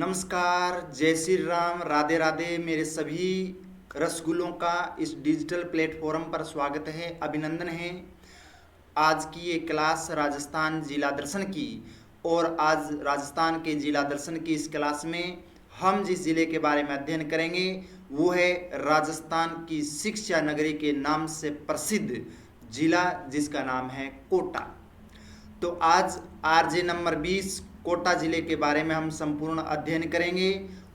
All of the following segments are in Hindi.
नमस्कार, जय श्री राम, राधे राधे। मेरे सभी रसगुल्लों का इस डिजिटल प्लेटफॉर्म पर स्वागत है, अभिनंदन है। आज की ये क्लास राजस्थान जिला दर्शन की, और आज राजस्थान के जिला दर्शन की इस क्लास में हम जिस जिले के बारे में अध्ययन करेंगे वो है राजस्थान की शिक्षा नगरी के नाम से प्रसिद्ध जिला, जिसका नाम है कोटा। तो आज आरजे नंबर 20 कोटा जिले के बारे में हम संपूर्ण अध्ययन करेंगे।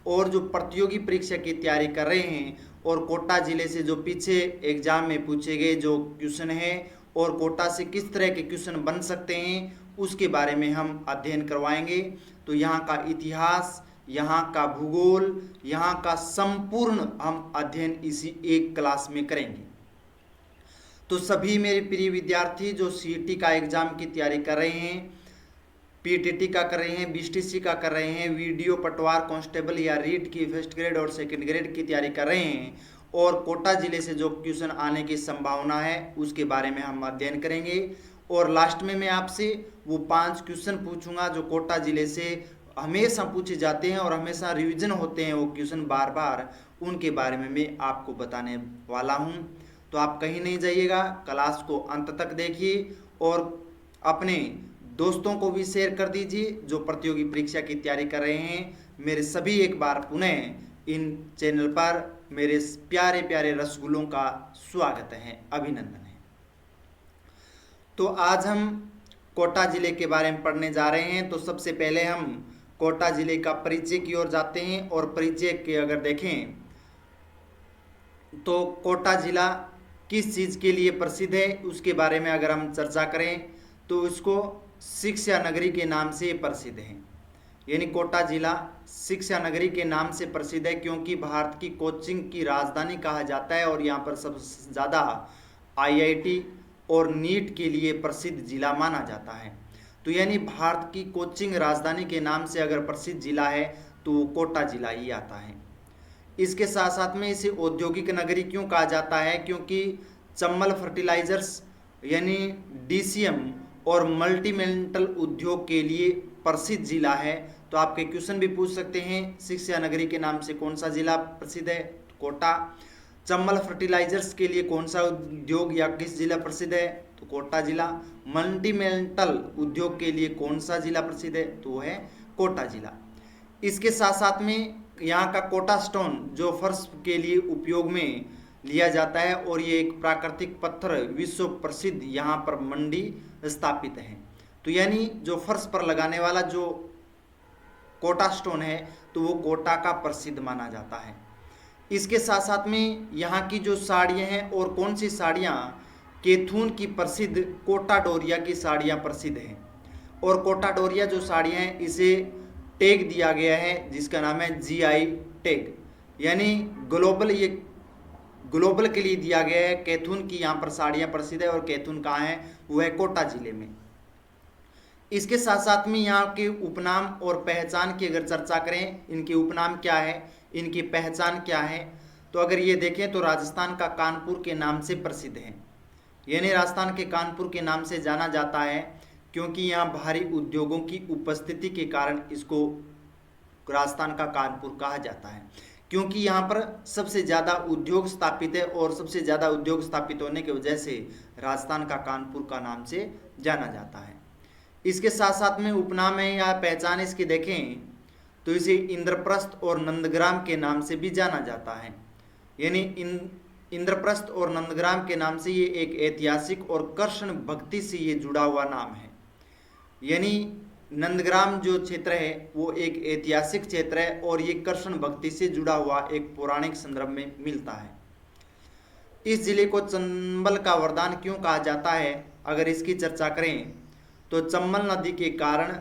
और जो प्रतियोगी परीक्षा की तैयारी कर रहे हैं और कोटा जिले से जो पीछे एग्जाम में पूछे गए जो क्वेश्चन है और कोटा से किस तरह के क्वेश्चन बन सकते हैं उसके बारे में हम अध्ययन करवाएंगे। तो यहाँ का इतिहास, यहाँ का भूगोल, यहाँ का संपूर्ण हम अध्ययन इसी एक क्लास में करेंगे। तो सभी मेरे प्रिय विद्यार्थी जो सीईटी का एग्जाम की तैयारी कर रहे हैं, पीटीटी का कर रहे हैं, बीटीसी का कर रहे हैं, वीडियो पटवार कांस्टेबल या रीट की फर्स्ट ग्रेड और सेकंड ग्रेड की तैयारी कर रहे हैं, और कोटा जिले से जो क्वेश्चन आने की संभावना है उसके बारे में हम अध्ययन करेंगे। और लास्ट में मैं आपसे वो 5 क्वेश्चन पूछूंगा जो कोटा जिले से हमेशा पूछे जाते हैं और हमेशा रिविजन होते हैं वो क्वेश्चन बार बार, उनके बारे में मैं आपको बताने वाला हूँ। तो आप कहीं नहीं जाइएगा, क्लास को अंत तक देखिए और अपने दोस्तों को भी शेयर कर दीजिए जो प्रतियोगी परीक्षा की तैयारी कर रहे हैं। मेरे सभी एक बार पुनः इन चैनल पर मेरे प्यारे प्यारे रसगुल्लों का स्वागत है, अभिनंदन है। तो आज हम कोटा जिले के बारे में पढ़ने जा रहे हैं। तो सबसे पहले हम कोटा जिले का परिचय की ओर जाते हैं, और परिचय के अगर देखें तो कोटा जिला किस चीज़ के लिए प्रसिद्ध है उसके बारे में अगर हम चर्चा करें तो इसको शिक्षा नगरी के नाम से प्रसिद्ध है। यानी कोटा जिला शिक्षा नगरी के नाम से प्रसिद्ध है क्योंकि भारत की कोचिंग की राजधानी कहा जाता है, और यहाँ पर सबसे ज़्यादा आईआईटी और नीट के लिए प्रसिद्ध जिला माना जाता है। तो यानी भारत की कोचिंग राजधानी के नाम से अगर प्रसिद्ध जिला है तो कोटा जिला ही आता है। इसके साथ साथ में इसे औद्योगिक नगरी क्यों कहा जाता है, क्योंकि चम्बल फर्टिलाइजर्स यानी डीसीएम और मल्टीमेटल उद्योग के लिए प्रसिद्ध जिला है। तो आपके क्वेश्चन भी पूछ सकते हैं, शिक्षा नगरी के नाम से कौन सा जिला प्रसिद्ध है? कोटा। चम्बल फर्टिलाइजर्स के लिए कौन सा उद्योग या किस जिला प्रसिद्ध है? तो कोटा जिला। मल्टीमेटल उद्योग के लिए कौन सा जिला प्रसिद्ध है? तो वो है कोटा जिला। इसके साथ साथ में यहाँ का कोटा स्टोन जो फर्श के लिए उपयोग में लिया जाता है, और ये एक प्राकृतिक पत्थर विश्व प्रसिद्ध यहाँ पर मंडी स्थापित है। तो यानी जो फर्श पर लगाने वाला जो कोटा स्टोन है तो वो कोटा का प्रसिद्ध माना जाता है। इसके साथ साथ में यहाँ की जो साड़ियाँ हैं, और कौन सी साड़ियाँ? कैथून की प्रसिद्ध कोटा डोरिया की साड़ियाँ प्रसिद्ध हैं। और कोटा डोरिया जो साड़ियाँ हैं इसे टैग दिया गया है जिसका नाम है जीआई टैग, यानी ग्लोबल के लिए दिया गया है। कैथून की यहाँ पर साड़ियाँ प्रसिद्ध है, और कैथून कहाँ है? वो है कोटा जिले में। इसके साथ साथ में यहाँ के उपनाम और पहचान की अगर चर्चा करें, इनके उपनाम क्या है, इनकी पहचान क्या है, तो अगर ये देखें तो राजस्थान का कानपुर के नाम से प्रसिद्ध है। यानी राजस्थान के कानपुर के नाम से जाना जाता है क्योंकि यहाँ भारी उद्योगों की उपस्थिति के कारण इसको राजस्थान का कानपुर कहा जाता है, क्योंकि यहाँ पर सबसे ज़्यादा उद्योग स्थापित है, और सबसे ज़्यादा उद्योग स्थापित होने की वजह से राजस्थान का कानपुर का नाम से जाना जाता है। इसके साथ साथ में उपनाम है या पहचान इसकी देखें तो इसे इंद्रप्रस्थ और नंदग्राम के नाम से भी जाना जाता है। यानी इंद्रप्रस्थ और नंदग्राम के नाम से ये एक ऐतिहासिक और कृष्ण भक्ति से ये जुड़ा हुआ नाम है। यानी नंदग्राम जो क्षेत्र है वो एक ऐतिहासिक क्षेत्र है, और ये कृष्ण भक्ति से जुड़ा हुआ एक पौराणिक संदर्भ में मिलता है। इस जिले को चंबल का वरदान क्यों कहा जाता है, अगर इसकी चर्चा करें तो चंबल नदी के कारण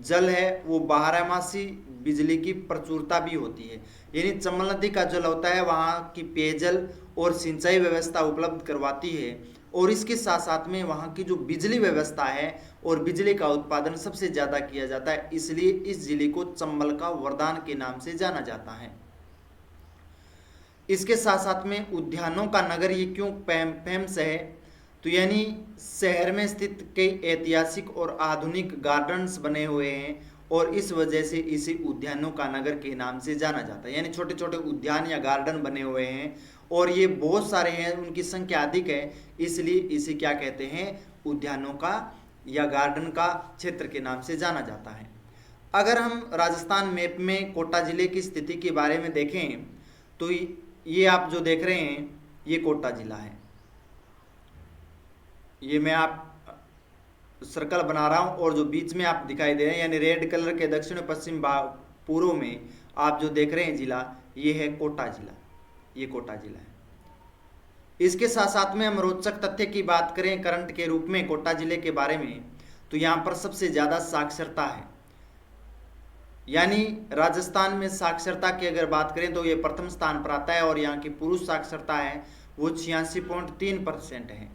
जल है वो बारहमासी बिजली की प्रचुरता भी होती है। यानी चंबल नदी का जल होता है वहाँ की पेयजल और सिंचाई व्यवस्था उपलब्ध करवाती है, और इसके साथ साथ में वहाँ की जो बिजली व्यवस्था है और बिजली का उत्पादन सबसे ज़्यादा किया जाता है, इसलिए इस जिले को चंबल का वरदान के नाम से जाना जाता है। इसके साथ साथ में उद्यानों का नगर ये क्यों फेमस है, तो यानी शहर में स्थित कई ऐतिहासिक और आधुनिक गार्डन्स बने हुए हैं, और इस वजह से इसे उद्यानों का नगर के नाम से जाना जाता है। यानी छोटे छोटे उद्यान या गार्डन बने हुए हैं और ये बहुत सारे हैं, उनकी संख्या अधिक है, इसलिए इसे क्या कहते हैं, उद्यानों का या गार्डन का क्षेत्र के नाम से जाना जाता है। अगर हम राजस्थान मैप में कोटा जिले की स्थिति के बारे में देखें तो ये आप जो देख रहे हैं ये कोटा जिला है। ये मैं आप सर्कल बना रहा हूं और जो बीच में आप दिखाई दे रहे हैं यानी रेड कलर के दक्षिण पश्चिम पूर्व में आप जो देख रहे हैं जिला, ये है कोटा जिला। ये कोटा जिला है। इसके साथ साथ में हम रोचक तथ्य की बात करें करंट के रूप में कोटा जिले के बारे में, तो यहाँ पर सबसे ज़्यादा साक्षरता है। यानी राजस्थान में साक्षरता की अगर बात करें तो ये प्रथम स्थान पर आता है और यहाँ की पुरुष साक्षरता है वो 86.3% है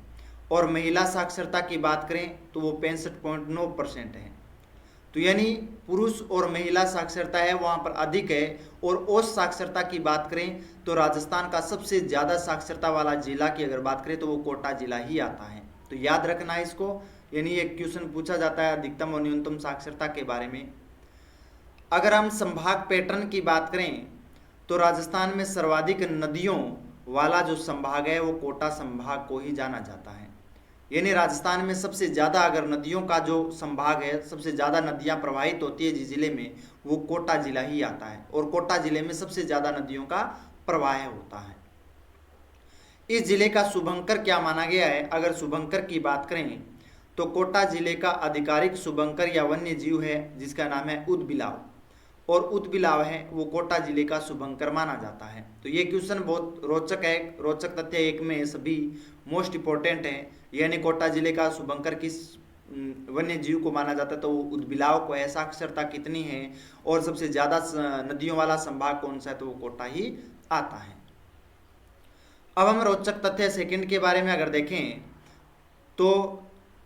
और महिला साक्षरता की बात करें तो वो 65.9% है। तो यानी पुरुष और महिला साक्षरता है वहाँ पर अधिक है। और औसत साक्षरता की बात करें तो राजस्थान का सबसे ज़्यादा साक्षरता वाला जिला की अगर बात करें तो वो कोटा जिला ही आता है। तो याद रखना है इसको, यानी एक क्वेश्चन पूछा जाता है अधिकतम और न्यूनतम साक्षरता के बारे में। अगर हम संभाग पैटर्न की बात करें तो राजस्थान में सर्वाधिक नदियों वाला जो संभाग है वो कोटा संभाग को ही जाना जाता है। यानी राजस्थान में सबसे ज़्यादा अगर नदियों का जो संभाग है, सबसे ज़्यादा नदियां प्रवाहित होती है जिस जिले में, वो कोटा जिला ही आता है और कोटा जिले में सबसे ज़्यादा नदियों का प्रवाह होता है। इस जिले का शुभंकर क्या माना गया है? अगर शुभंकर की बात करें तो कोटा जिले का आधिकारिक शुभंकर या वन्य जीव है जिसका नाम है ऊदबिलाव, और ऊदबिलाव है वो कोटा जिले का शुभंकर माना जाता है। तो ये क्वेश्चन बहुत रोचक है, रोचक तथ्य एक में सभी मोस्ट इंपॉर्टेंट है। यानी कोटा जिले का शुभंकर किस वन्य जीव को माना जाता है तो वो ऊदबिलाव को है। साक्षरता कितनी है और सबसे ज़्यादा नदियों वाला संभाग कौन सा है तो वो कोटा ही आता है। अब हम रोचक तथ्य सेकंड के बारे में अगर देखें तो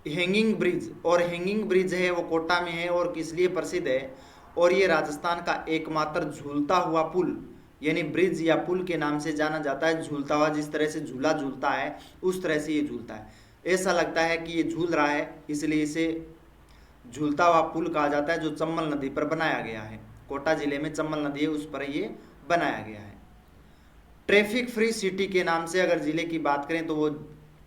हैंगिंग ब्रिज, और हैंगिंग ब्रिज है वो कोटा में है और किस लिए प्रसिद्ध है, और ये राजस्थान का एकमात्र झूलता हुआ पुल यानी ब्रिज या पुल के नाम से जाना जाता है। झूलता हुआ, जिस तरह से झूला झूलता है उस तरह से ये झूलता है। ऐसा लगता है कि ये झूल रहा है, इसलिए इसे झूलता हुआ पुल कहा जाता है जो चम्बल नदी पर बनाया गया है। कोटा जिले में चम्बल नदी है उस पर ये बनाया गया है। ट्रैफिक फ्री सिटी के नाम से अगर जिले की बात करें तो वो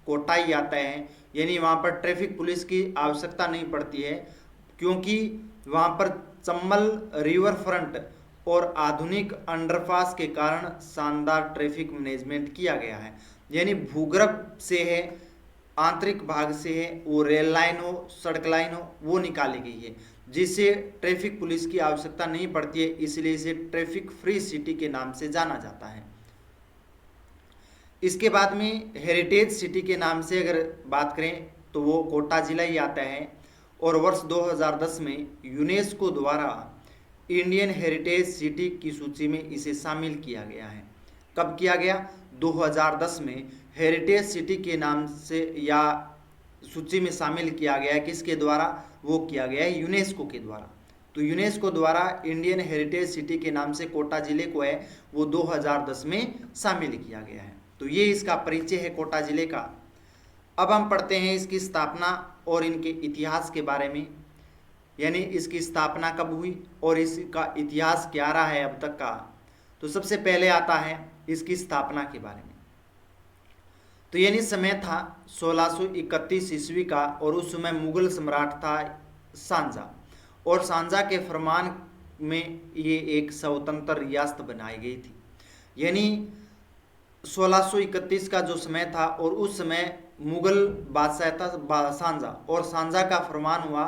कोटा ही आता है। यानी वहाँ पर ट्रैफिक पुलिस की आवश्यकता नहीं पड़ती है क्योंकि वहाँ पर चम्बल रिवर फ्रंट और आधुनिक अंडरपास के कारण शानदार ट्रैफिक मैनेजमेंट किया गया है। यानी भूगर्भ से है, आंतरिक भाग से है, वो रेल लाइन हो, सड़क लाइन हो, वो निकाली गई है जिससे ट्रैफिक पुलिस की आवश्यकता नहीं पड़ती है, इसलिए इसे ट्रैफिक फ्री सिटी के नाम से जाना जाता है। इसके बाद में हेरिटेज सिटी के नाम से अगर बात करें तो वो कोटा जिला ही आता है और वर्ष 2010 में यूनेस्को द्वारा इंडियन हेरिटेज सिटी की सूची में इसे शामिल किया गया है। कब किया गया? 2010 में हेरिटेज सिटी के नाम से या सूची में शामिल किया गया है। किसके द्वारा? वो किया गया है यूनेस्को के द्वारा। तो यूनेस्को द्वारा इंडियन हेरिटेज सिटी के नाम से कोटा जिले को है वो 2010 में शामिल किया गया है। तो ये इसका परिचय है कोटा जिले का। अब हम पढ़ते हैं इसकी स्थापना और इनके इतिहास के बारे में, यानी इसकी स्थापना कब हुई और इसका इतिहास क्या रहा है अब तक का। तो सबसे पहले आता है इसकी स्थापना के बारे में। तो यानी समय था 1631 ईस्वी का और उस समय मुगल सम्राट था शांजा, और शांजा के फरमान में ये एक स्वतंत्र रियासत बनाई गई थी। यानी 1631 का जो समय था और उस समय मुगल बादशाह था शांजा, और शांजा का फरमान हुआ,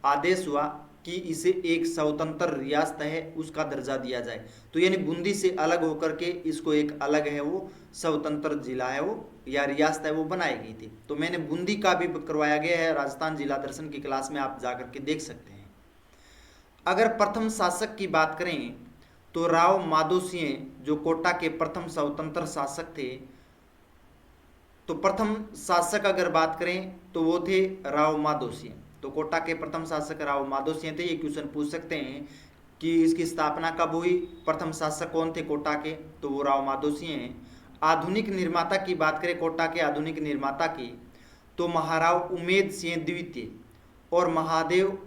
आदेश हुआ कि इसे एक स्वतंत्र रियासत है उसका दर्जा दिया जाए। तो यानी बूंदी से अलग होकर के इसको एक अलग है वो स्वतंत्र जिला है वो या रियासत है वो बनाई गई थी। तो मैंने बूंदी का भी करवाया गया है, राजस्थान जिला दर्शन की क्लास में आप जाकर के देख सकते हैं। अगर प्रथम शासक की बात करें तो राव माधो सिंह जो कोटा के प्रथम स्वतंत्र शासक थे, तो प्रथम शासक अगर बात करें तो वो थे राव माधो सिंह। तो कोटा के प्रथम शासक राव माधो सिंह थे। ये क्वेश्चन पूछ सकते हैं कि इसकी स्थापना कब हुई, प्रथम शासक कौन थे कोटा के, तो वो राव माधो सिंह हैं। आधुनिक निर्माता की बात करें कोटा के आधुनिक निर्माता की, तो महाराव उमेद सिंह द्वितीय और महादेव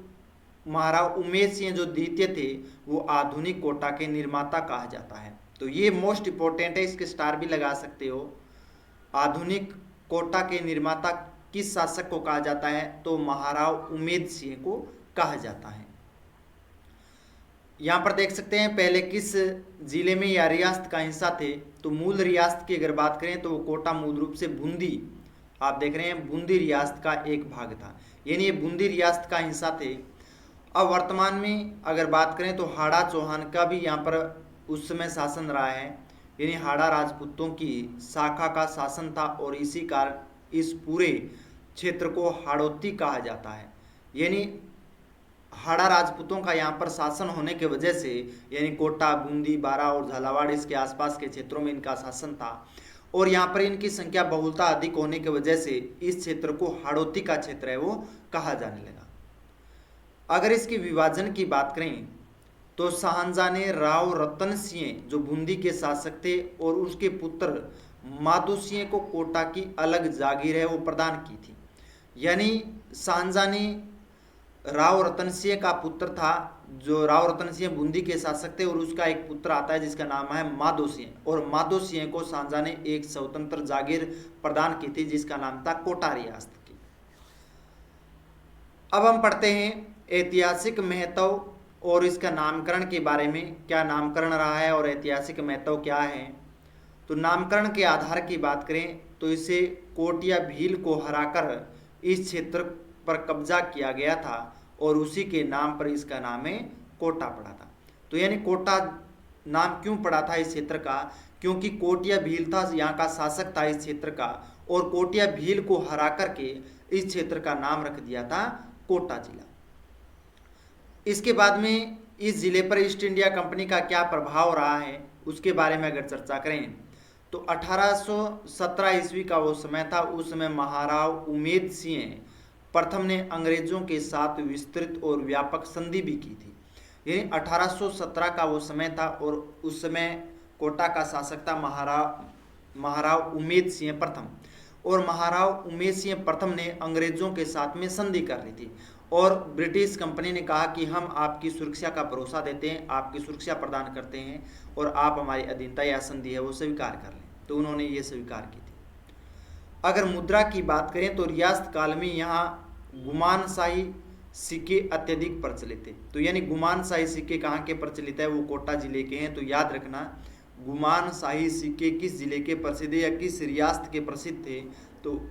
महाराव उमेद सिंह जो द्वितीय थे वो आधुनिक कोटा के निर्माता कहा जाता है। तो ये मोस्ट इंपॉर्टेंट है, इसके स्टार भी लगा सकते हो। आधुनिक कोटा के निर्माता किस शासक को कहा जाता है? तो महाराव उमेद सिंह को कहा जाता है। यहाँ पर देख सकते हैं पहले किस जिले में या रियासत का हिस्सा थे। तो मूल रियासत की अगर बात करें तो वो कोटा मूल रूप से बूंदी, आप देख रहे हैं बूंदी रियासत का एक भाग था, यानी ये बूंदी रियासत का हिस्सा थे। अब वर्तमान में अगर बात करें तो हाड़ा चौहान का भी यहाँ पर उस समय शासन रहा है, यानी हाड़ा राजपूतों की शाखा का शासन था और इसी कारण इस पूरे क्षेत्र को हाड़ौती कहा जाता है। यानी हाड़ा राजपूतों का यहाँ पर शासन होने की वजह से, यानी कोटा, बूंदी, बारा और झालावाड़ इसके आसपास के क्षेत्रों में इनका शासन था और यहाँ पर इनकी संख्या बहुलता अधिक होने की वजह से इस क्षेत्र को हाड़ौती का क्षेत्र है वो कहा जाने लगा। अगर इसकी विभाजन की बात करें तो शाहजहां ने राव रतन सिंह जो बूंदी के शासक थे और उसके पुत्र माधो सिंह को कोटा की अलग जागीर है वो प्रदान की थी। यानी शाहजहां ने राव रतन सिंह का पुत्र था, जो राव रतन सिंह बूंदी के शासक थे और उसका एक पुत्र आता है जिसका नाम है माधो सिंह, और माधो सिंह को शाहजहां ने एक स्वतंत्र जागीर प्रदान की थी जिसका नाम था कोटा रियासत की। अब हम पढ़ते हैं ऐतिहासिक महत्व और इसका नामकरण के बारे में, क्या नामकरण रहा है और ऐतिहासिक महत्व क्या है। तो नामकरण के आधार की बात करें तो इसे कोटिया भील को हराकर इस क्षेत्र पर कब्जा किया गया था और उसी के नाम पर इसका नाम है कोटा पड़ा था। तो यानी कोटा नाम क्यों पड़ा था इस क्षेत्र का? क्योंकि कोटिया भील था यहाँ का शासक था इस क्षेत्र का, और कोटिया भील को हरा करके इस क्षेत्र का नाम रख दिया था कोटा जिला। इसके बाद में इस जिले पर ईस्ट इंडिया कंपनी का क्या प्रभाव रहा है उसके बारे में अगर चर्चा करें तो 1817 ईस्वी का वो समय था। उस समय महाराव उमेद सिंह प्रथम ने अंग्रेजों के साथ विस्तृत और व्यापक संधि भी की थी। यानी 1817 का वो समय था और उस समय कोटा का शासक था महाराव उमेद सिंह प्रथम, और महाराव उमेद सिंह प्रथम ने अंग्रेजों के साथ में संधि कर ली थी और ब्रिटिश कंपनी ने कहा कि हम आपकी सुरक्षा का भरोसा देते हैं, आपकी सुरक्षा प्रदान करते हैं और आप हमारी अधीनता या संधि है वो स्वीकार कर लें। तो उन्होंने ये स्वीकार की थी। अगर मुद्रा की बात करें तो रियासत काल में यहाँ गुमानशाही सिक्के अत्यधिक प्रचलित थे। तो यानी गुमानशाही सिक्के कहाँ के प्रचलित है? वो कोटा जिले के हैं। तो याद रखना गुमानशाही सिक्के किस जिले के प्रसिद्ध या किस रियासत के प्रसिद्ध थे? तो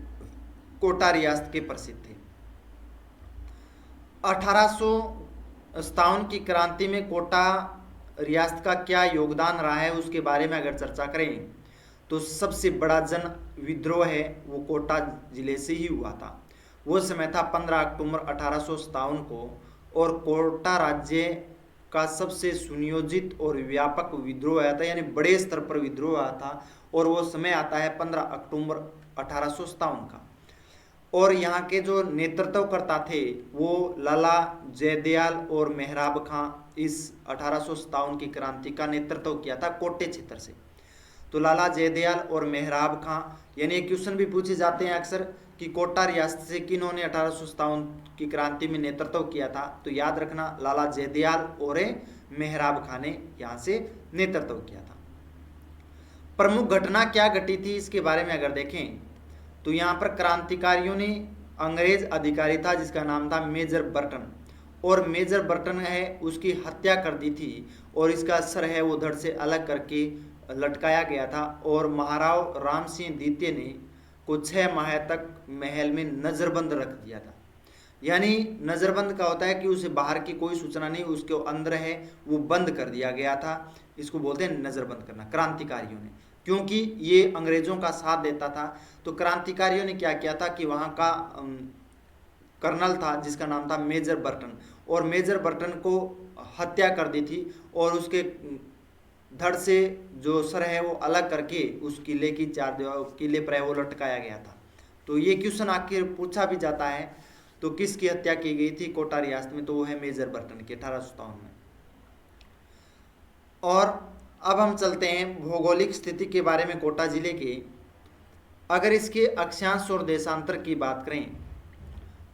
कोटा रियासत के प्रसिद्ध थे। 1857 की क्रांति में कोटा रियासत का क्या योगदान रहा है उसके बारे में अगर चर्चा करें तो सबसे बड़ा जन विद्रोह है वो कोटा जिले से ही हुआ था। वो समय था 15 अक्टूबर 1857 को, और कोटा राज्य का सबसे सुनियोजित और व्यापक विद्रोह आया था, यानी बड़े स्तर पर विद्रोह आया था, और वो समय आता है 15 अक्टूबर 1857 का। और यहाँ के जो नेतृत्वकर्ता थे वो लाला जयदयाल और मेहराब खां इस 1857 की क्रांति का नेतृत्व किया था कोटे क्षेत्र से। तो लाला जयदयाल और मेहराब खां, यानी क्वेश्चन भी पूछे जाते हैं अक्सर कि कोटा रियासत से किन्होंने 1857 की क्रांति में नेतृत्व किया था? तो याद रखना लाला जयदयाल और मेहराब खां ने यहाँ से नेतृत्व किया था। प्रमुख घटना क्या घटी थी इसके बारे में अगर देखें तो यहाँ पर क्रांतिकारियों ने अंग्रेज अधिकारी था जिसका नाम था मेजर बर्टन, और मेजर बर्टन है उसकी हत्या कर दी थी और इसका सर है वो धड़ से अलग करके लटकाया गया था। और महाराव राम सिंह द्वितीय ने को 6 माह तक महल में नजरबंद रख दिया था। यानी नजरबंद का होता है कि उसे बाहर की कोई सूचना नहीं, उसके अंदर है वो बंद कर दिया गया था। इसको बोलते हैं नजरबंद करना क्रांतिकारियों ने, क्योंकि ये अंग्रेजों का साथ देता था। तो क्रांतिकारियों ने क्या किया था कि वहाँ का कर्नल था जिसका नाम था मेजर बर्टन, और मेजर बर्टन को हत्या कर दी थी और उसके धड़ से जो सर है वो अलग करके उस किले की किले पर है वो लटकाया गया था। तो ये क्वेश्चन आखिर पूछा भी जाता है तो किसकी हत्या की गई थी कोटा रियासत में? तो वो है मेजर बर्टन की 1857 में। और अब हम चलते हैं भौगोलिक स्थिति के बारे में कोटा जिले के। अगर इसके अक्षांश और देशांतर की बात करें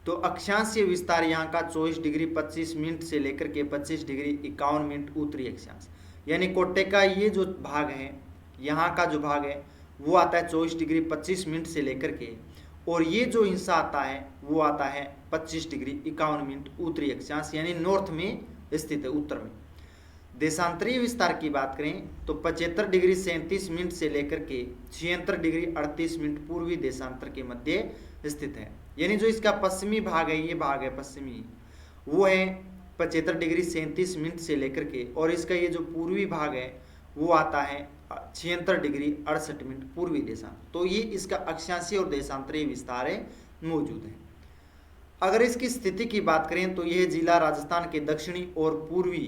तो अक्षांशीय विस्तार यहाँ का 24 डिग्री 25 मिनट से लेकर के 25 डिग्री 51 मिनट उत्तरी अक्षांश, यानी कोटे का ये जो भाग है, यहाँ का जो भाग है वो आता है 24 डिग्री 25 मिनट से लेकर के, और ये जो हिस्सा आता है वो आता है 25 डिग्री 51 मिनट उत्तरी अक्षांश, यानी नॉर्थ में स्थित है, उत्तर में। देशांतरीय विस्तार की बात करें तो 75 डिग्री 37 मिनट से लेकर के 76 डिग्री 38 मिनट पूर्वी देशांतर के मध्य स्थित है, यानी जो इसका पश्चिमी भाग है, ये भाग है पश्चिमी, वो है 75 डिग्री 37 मिनट से लेकर के, और इसका ये जो पूर्वी भाग है वो आता है 76 डिग्री 68 मिनट पूर्वी देशांतर। तो ये इसका अक्षांशीय और देशांतरीय विस्तार है मौजूद है। अगर इसकी स्थिति की बात करें तो यह जिला राजस्थान के दक्षिणी और पूर्वी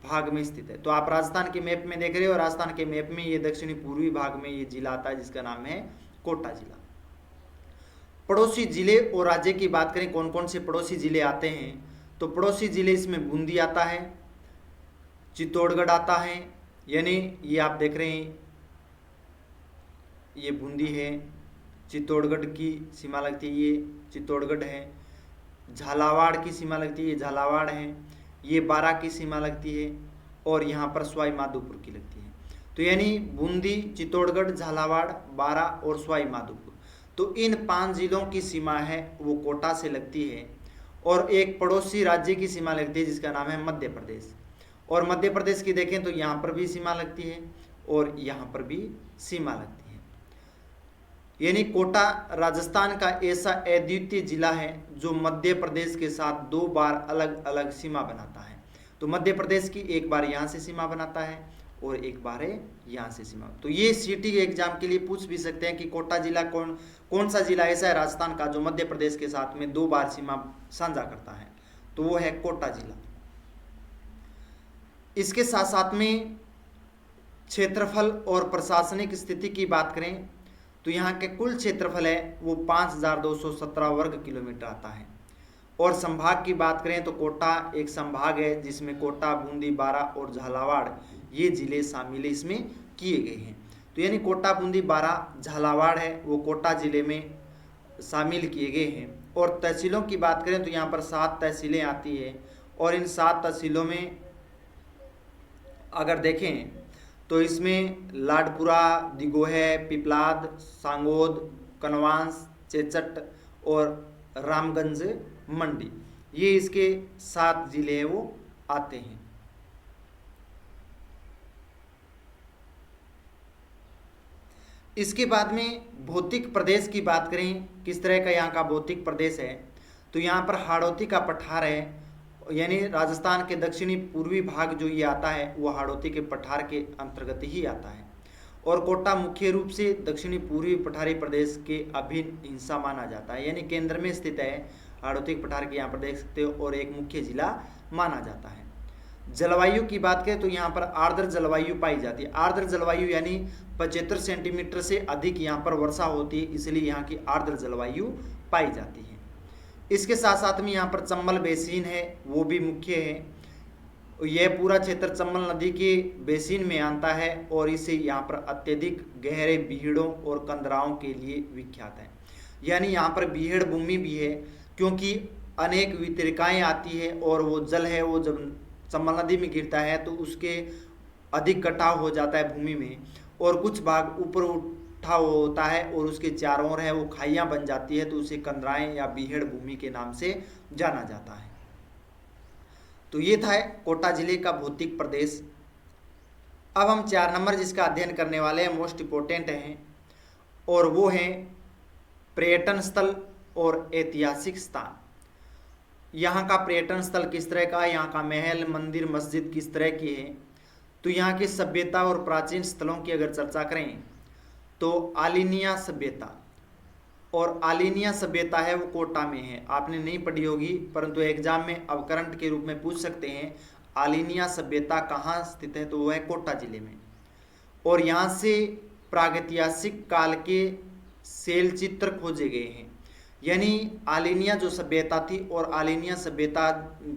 भाग में स्थित है। तो आप राजस्थान के मैप में देख रहे हो, राजस्थान के मैप में ये दक्षिणी पूर्वी भाग में ये जिला आता है जिसका नाम है कोटा जिला। पड़ोसी जिले और राज्य की बात करें कौन कौन से पड़ोसी जिले आते हैं, तो पड़ोसी जिले इसमें बूंदी आता है, चित्तौड़गढ़ आता है, यानी ये आप देख रहे हैं ये बूंदी है, चित्तौड़गढ़ की सीमा लगती है, ये चित्तौड़गढ़ है, झालावाड़ की सीमा लगती है, ये झालावाड़ है, ये बारा की सीमा लगती है, और यहाँ पर सवाई माधोपुर की लगती है। तो यानी बूंदी, चित्तौड़गढ़, झालावाड़, बारा और सवाई माधोपुर, तो इन 5 जिलों की सीमा है वो कोटा से लगती है, और एक पड़ोसी राज्य की सीमा लगती है जिसका नाम है मध्य प्रदेश। और मध्य प्रदेश की देखें तो यहाँ पर भी सीमा लगती है और यहाँ पर भी सीमा लगती है, यानी कोटा राजस्थान का ऐसा अद्वितीय जिला है जो मध्य प्रदेश के साथ 2 बार अलग अलग सीमा बनाता है। तो मध्य प्रदेश की एक बार यहाँ से सीमा बनाता है और एक बार है यहाँ से सीमा। तो ये सिटी एग्जाम के लिए पूछ भी सकते हैं कि कोटा जिला कौन सा जिला ऐसा है राजस्थान का जो मध्य प्रदेश के साथ में 2 बार सीमा साझा करता है, तो वो है कोटा जिला। इसके साथ साथ में क्षेत्रफल और प्रशासनिक स्थिति की बात करें तो यहाँ के कुल क्षेत्रफल है वो 5217 वर्ग किलोमीटर आता है। और संभाग की बात करें तो कोटा एक संभाग है जिसमें कोटा, बूंदी, बारा और झालावाड़ ये जिले शामिल इसमें किए गए हैं। तो यानी कोटा, बूंदी, बारा, झालावाड़ है वो कोटा जिले में शामिल किए गए हैं। और तहसीलों की बात करें तो यहाँ पर 7 तहसीलें आती है, और इन 7 तहसीलों में अगर देखें तो इसमें लाडपुरा, दिगोहे, पिपलाद, सांगोद, कनवांस, चेचट और रामगंज मंडी, ये इसके 7 जिले हैं वो आते हैं। इसके बाद में भौतिक प्रदेश की बात करें, किस तरह का यहाँ का भौतिक प्रदेश है, तो यहाँ पर हाड़ौती का पठार है, यानी राजस्थान के दक्षिणी पूर्वी भाग जो ये आता है वो हाड़ौती के पठार के अंतर्गत ही आता है। और कोटा मुख्य रूप से दक्षिणी पूर्वी पठारी प्रदेश के अभिन्न हिस्सा माना जाता है, यानी केंद्र में स्थित है हाड़ौती के पठार के, यहाँ पर देख सकते हो, और एक मुख्य जिला माना जाता है। जलवायु की बात करें तो यहाँ पर आर्द्र जलवायु पाई जाती है। आर्द्र जलवायु यानी 75 सेंटीमीटर से अधिक यहाँ पर वर्षा होती है, इसलिए यहाँ की आर्द्र जलवायु पाई जाती है। इसके साथ साथ में यहाँ पर चंबल बेसिन है वो भी मुख्य है। यह पूरा क्षेत्र चंबल नदी के बेसिन में आता है और इसे यहाँ पर अत्यधिक गहरे बीहड़ों और कंदराओं के लिए विख्यात है, यानी यहाँ पर बीहड़ भूमि भी है क्योंकि अनेक वितरिकाएँ आती है और वो जल है वो जब चंबल नदी में गिरता है तो उसके अधिक कटाव हो जाता है भूमि में, और कुछ भाग ऊपर उठा होता है और उसके चारों ओर है वो खाइयाँ बन जाती है, तो उसे कंदराएं या बीहड़ भूमि के नाम से जाना जाता है। तो ये था कोटा जिले का भौतिक प्रदेश। अब हम 4 नंबर जिसका अध्ययन करने वाले हैं, मोस्ट इम्पोर्टेंट हैं, और वो हैं पर्यटन स्थल और ऐतिहासिक स्थान। यहाँ का पर्यटन स्थल किस तरह का है, यहाँ का महल, मंदिर, मस्जिद किस तरह की है। तो यहाँ की सभ्यता और प्राचीन स्थलों की अगर चर्चा करें तो आलिनिया सभ्यता, और आलिनिया सभ्यता है वो कोटा में है। आपने नहीं पढ़ी होगी परंतु एग्जाम में अवकरण के रूप में पूछ सकते हैं आलिनिया सभ्यता कहाँ स्थित है, तो वो है कोटा जिले में। और यहाँ से प्रागैतिहासिक काल के शैल चित्र खोजे गए हैं, यानी आलिनिया जो सभ्यता थी और आलिनिया सभ्यता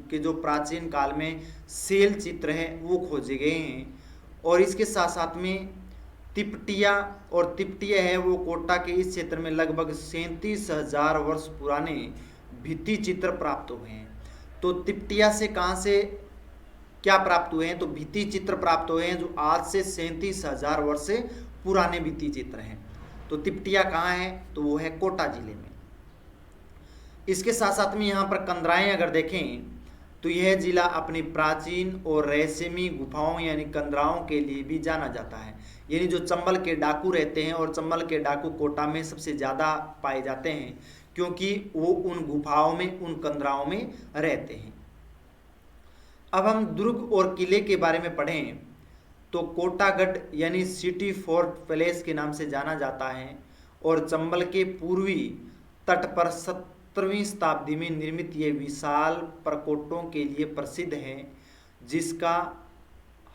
के जो प्राचीन काल में शैल चित्र हैं वो खोजे गए हैं। और इसके साथ साथ में तिपटिया, और तिपटिया है वो कोटा के इस क्षेत्र में लगभग 37,000 वर्ष पुराने भित्ति चित्र प्राप्त हुए हैं। तो तिपटिया से कहाँ से क्या प्राप्त हुए हैं? तो भित्ति चित्र प्राप्त हुए हैं जो आज से 37,000 वर्ष से पुराने भित्ति चित्र हैं। तो तिपटिया कहाँ है? तो वो है कोटा जिले में। इसके साथ साथ में यहाँ पर कंदराएं अगर देखें तो यह जिला अपनी प्राचीन और रहस्यमयी गुफाओं यानी कंदराओं के लिए भी जाना जाता है। यानी जो चंबल के डाकू रहते हैं, और चंबल के डाकू कोटा में सबसे ज़्यादा पाए जाते हैं क्योंकि वो उन गुफाओं में, उन कंदराओं में रहते हैं। अब हम दुर्ग और किले के बारे में पढ़ें तो कोटागढ़ यानी सिटी फोर्ट पैलेस के नाम से जाना जाता है और चंबल के पूर्वी तट पर 17वीं शताब्दी में निर्मित ये विशाल प्रकोटों के लिए प्रसिद्ध है, जिसका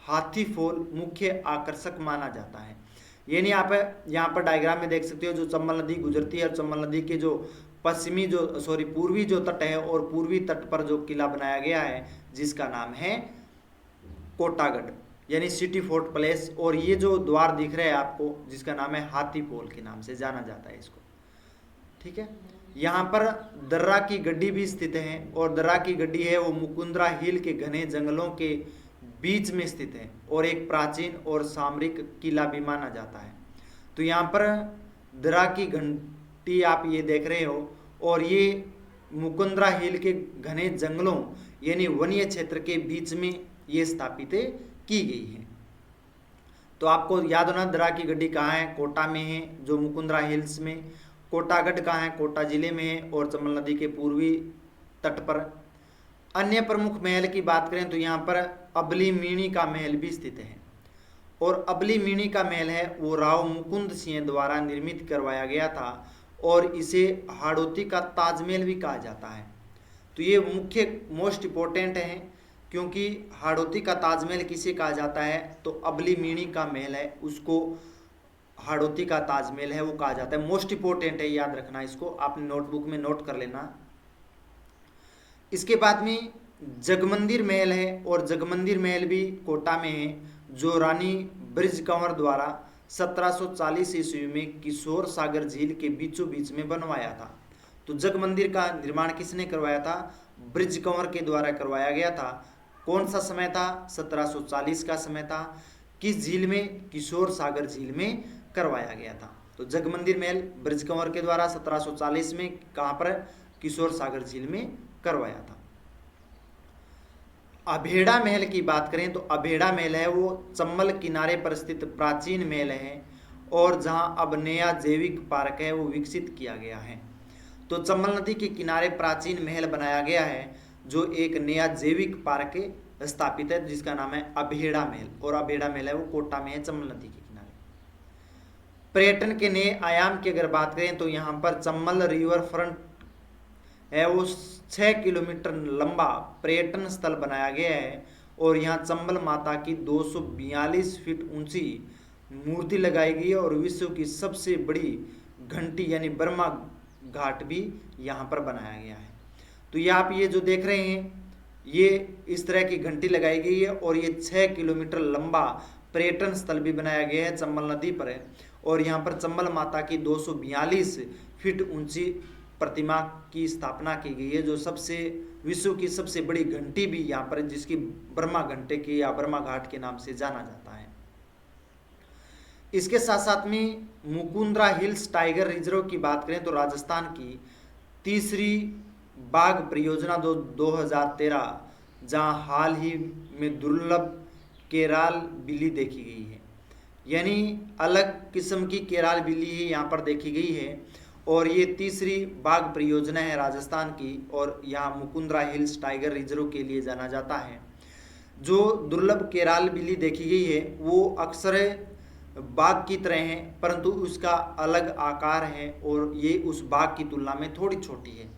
हाथी फॉल मुख्य आकर्षक माना जाता है। यानी आप यहाँ पर डायग्राम में देख सकते हो, जो चंबल नदी गुजरती है और चंबल नदी के जो पूर्वी जो तट है और पूर्वी तट पर जो किला बनाया गया है जिसका नाम है कोटागढ़ यानी सिटी फोर्ट पैलेस, और ये जो द्वार दिख रहे हैं आपको जिसका नाम है हाथी पोल के नाम से जाना जाता है इसको। ठीक है, यहाँ पर दर्रा की गड्डी भी स्थित है और दर्रा की गड्डी है वो मुकुंदरा हिल के घने जंगलों के बीच में स्थित है और एक प्राचीन और सामरिक किला भी माना जाता है। तो यहाँ पर दर्रा की घंटी आप ये देख रहे हो और ये मुकुंदरा हिल के घने जंगलों यानी वन्य क्षेत्र के बीच में ये स्थापित की गई है। तो आपको याद होना दर्रा की गड्डी कहाँ है? कोटा में है, जो मुकुंदरा हिल्स में। कोटागढ़ कहाँ है? कोटा जिले में है और चंबल नदी के पूर्वी तट पर। अन्य प्रमुख महल की बात करें तो यहाँ पर अबली मीणी का महल भी स्थित है और अबली मीणी का महल है वो राव मुकुंद सिंह द्वारा निर्मित करवाया गया था और इसे हाड़ौती का ताजमहल भी कहा जाता है। तो ये मुख्य मोस्ट इम्पोर्टेंट है क्योंकि हाड़ौती का ताजमहल किसे कहा जाता है? तो अबली मीणी का महल है उसको हाड़ौती का ताजमहल है वो कहा जाता है। मोस्ट इम्पोर्टेंट है, याद रखना इसको, आपने नोटबुक में नोट कर लेना। इसके बाद में जगमंदिर महल है और जगमंदिर महल भी कोटा में है, जो रानी ब्रिज कंवर द्वारा 1740 ईस्वी में किशोर सागर झील के बीचों बीच में बनवाया था। तो जगमंदिर का निर्माण किसने करवाया था? ब्रिज कंवर के द्वारा करवाया गया था। कौन सा समय था? 1740 का समय था। किस झील में? किशोर सागर झील में करवाया गया था। तो जगमंदिर महल ब्रिज कंवर के द्वारा 1740 में कहाँ पर? किशोर सागर झील में करवाया था। अभेड़ा महल की बात करें तो अभेड़ा महल है वो चंबल किनारे पर स्थित प्राचीन महल है और जहां अब नया जैविक पार्क है वो विकसित किया गया है। तो चंबल नदी के किनारे प्राचीन महल बनाया गया है जो एक नया जैविक पार्क स्थापित है जिसका नाम है अभेड़ा महल, और अभेड़ा महल है वो कोटा में है चंबल नदी के किनारे। पर्यटन के नए आयाम की अगर बात करें तो यहाँ पर चंबल रिवर फ्रंट है वो 6 किलोमीटर लंबा पर्यटन स्थल बनाया गया है और यहाँ चंबल माता की 242 फीट ऊंची मूर्ति लगाई गई है और विश्व की सबसे बड़ी घंटी यानी बर्मा घाट भी यहाँ पर बनाया गया है। तो ये आप ये जो देख रहे हैं ये इस तरह की घंटी लगाई गई है और ये 6 किलोमीटर लंबा पर्यटन स्थल भी बनाया गया है चंबल नदी पर है और यहाँ पर चंबल माता की 242 फीट ऊंची प्रतिमा की स्थापना की गई है, जो सबसे विश्व की सबसे बड़ी घंटी भी यहाँ पर जिसकी बर्मा घंटे की या बर्मा घाट के नाम से जाना जाता है। इसके साथ साथ में मुकुंदरा हिल्स टाइगर रिजर्व की बात करें तो राजस्थान की तीसरी बाघ परियोजना 2013 जहां हाल ही में दुर्लभ केराल बिल्ली देखी गई है, यानी अलग किस्म की केराल बिल्ली ही यहाँ पर देखी गई है और ये तीसरी बाघ परियोजना है राजस्थान की और यहाँ मुकुंदरा हिल्स टाइगर रिजर्व के लिए जाना जाता है। जो दुर्लभ केराल बिल्ली देखी गई है वो अक्सर बाघ की तरह है परंतु उसका अलग आकार है और ये उस बाघ की तुलना में थोड़ी छोटी है,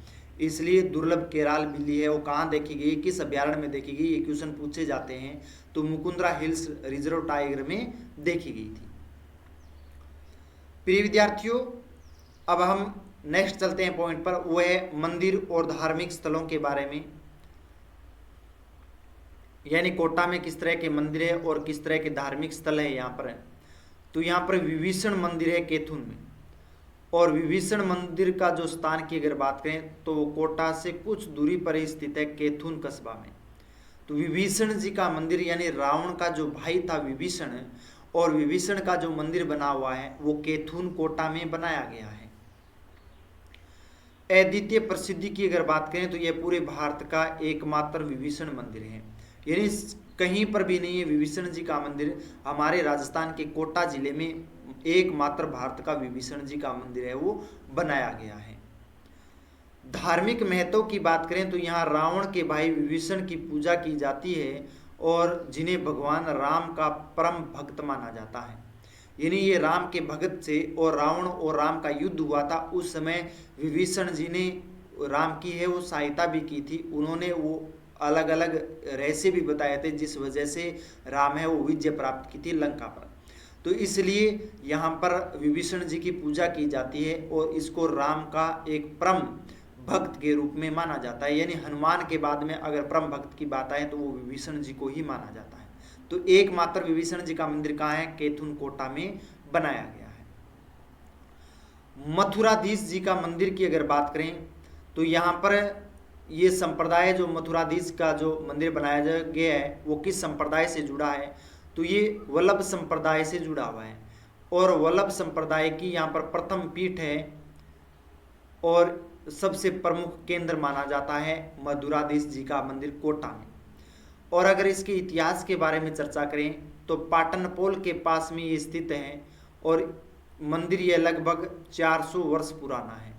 इसलिए दुर्लभ केराल बिल्ली है वो कहाँ देखी गई, किस अभ्यारण्य में देखी गई, ये क्वेश्चन पूछे जाते हैं। तो मुकुंदरा हिल्स रिजर्व टाइगर में देखी गई थी। प्रिय विद्यार्थियों, अब हम नेक्स्ट चलते हैं पॉइंट पर, वो है मंदिर और धार्मिक स्थलों के बारे में, यानी कोटा में किस तरह के मंदिर है और किस तरह के धार्मिक स्थल है यहाँ पर। तो यहाँ पर विभीषण मंदिर है कैथून में और विभीषण मंदिर का जो स्थान की अगर बात करें तो वो कोटा से कुछ दूरी पर स्थित है, कैथून कस्बा में। तो विभीषण जी का मंदिर यानी रावण का जो भाई था विभीषण, और विभीषण का जो मंदिर बना हुआ है वो कैथून कोटा में बनाया गया है। अद्वितीय प्रसिद्धि की अगर बात करें तो यह पूरे भारत का एकमात्र विभीषण मंदिर है, यानी कहीं पर भी नहीं है विभीषण जी का मंदिर। हमारे राजस्थान के कोटा जिले में एकमात्र भारत का विभीषण जी का मंदिर है, वो बनाया गया है। धार्मिक महत्व की बात करें तो यहाँ रावण के भाई विभीषण की पूजा की जाती है और जिन्हें भगवान राम का परम भक्त माना जाता है। यानी ये राम के भक्त से, और रावण और राम का युद्ध हुआ था उस समय विभीषण जी ने राम की है वो सहायता भी की थी। उन्होंने वो अलग अलग रहस्य भी बताए थे जिस वजह से राम है वो विजय प्राप्त की थी लंका पर। तो इसलिए यहाँ पर विभीषण जी की पूजा की जाती है और इसको राम का एक परम भक्त के रूप में माना जाता है। यानी हनुमान के बाद में अगर परम भक्त की बात आए तो वो विभीषण जी को ही माना जाता है। तो एकमात्र विभीषण जी का मंदिर कहाँ है? कैथून कोटा में बनाया गया है। मथुराधीश जी का मंदिर की अगर बात करें तो यहाँ पर ये संप्रदाय जो मथुराधीश का जो मंदिर बनाया गया है वो किस संप्रदाय से जुड़ा है? तो ये वल्लभ संप्रदाय से जुड़ा हुआ है और वल्लभ संप्रदाय की यहाँ पर प्रथम पीठ है और सबसे प्रमुख केंद्र माना जाता है मथुराधीश जी का मंदिर कोटा में। और अगर इसके इतिहास के बारे में चर्चा करें तो पाटनपोल के पास में ये स्थित है और मंदिर ये लगभग 400 वर्ष पुराना है,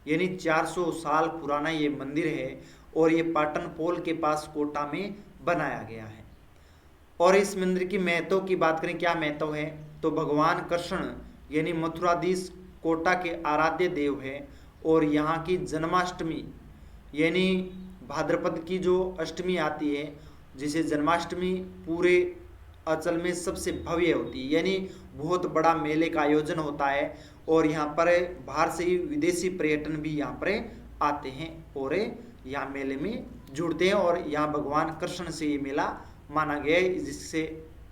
यानी 400 साल पुराना ये मंदिर है और ये पाटनपोल के पास कोटा में बनाया गया है। और इस मंदिर की महत्व की बात करें, क्या महत्व है? तो भगवान कृष्ण यानी मथुराधीश कोटा के आराध्य देव है और यहाँ की जन्माष्टमी यानी भाद्रपद की जो अष्टमी आती है जिसे जन्माष्टमी पूरे अचल में सबसे भव्य होती है, यानी बहुत बड़ा मेले का आयोजन होता है और यहाँ पर बाहर से ही विदेशी पर्यटन भी यहाँ पर आते हैं और यहाँ मेले में जुड़ते हैं और यहाँ भगवान कृष्ण से ये मेला माना गया है जिससे